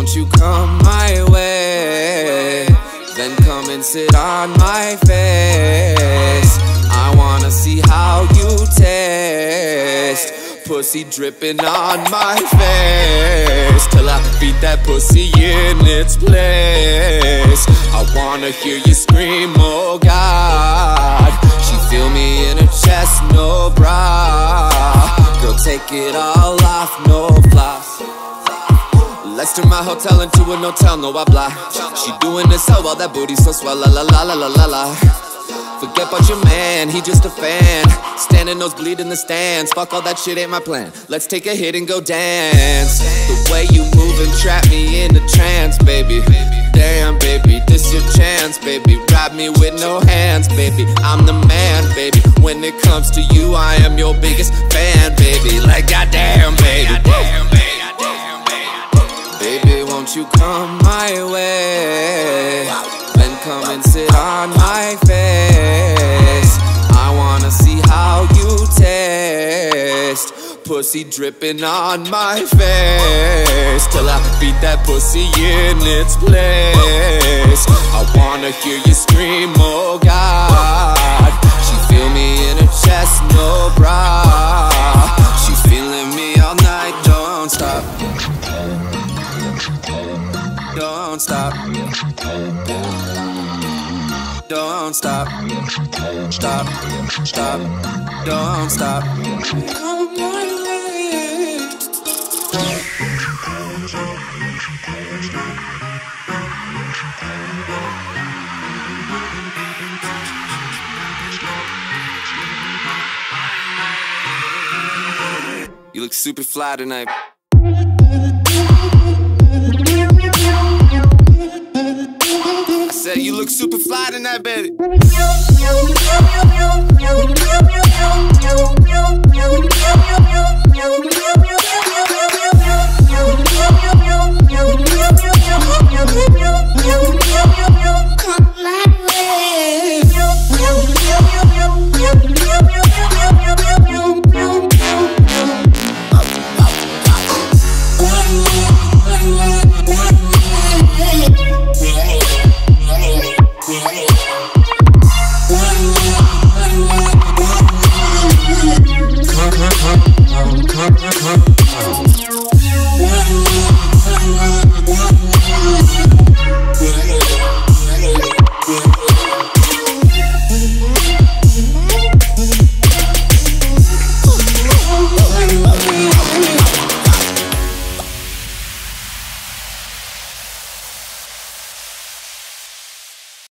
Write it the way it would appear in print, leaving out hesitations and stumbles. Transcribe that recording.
won't you come my way? Then come and sit on my face. I wanna see how you taste. Pussy dripping on my face till I beat that pussy in its place. I wanna hear you scream, oh God. She feel me in her chest, no bra. Girl, take it all off, no floss. Let's turn my hotel into a no-tell, no habla. She doing this so well, that booty so swell, la la la la la la la. Forget about your man, he just a fan. Standing nosebleed in the stands, fuck all that shit ain't my plan. Let's take a hit and go dance. The way you move and trap me in a trance, baby. Damn, baby, this your chance, baby. Ride me with no hands, baby. I'm the man, baby. When it comes to you, I am your biggest fan, baby. Like goddamn, baby. Baby, won't you come my way? Then come and sit on my face. I wanna see how you taste. Pussy dripping on my face till I beat that pussy in its place. I wanna hear you scream, oh God. She feel me in her chest, no bra. She feeling me all night, don't stop. Don't stop. Don't stop. Stop. Stop. Don't stop. Come my way. You look super fly tonight. You look super fly tonight, baby.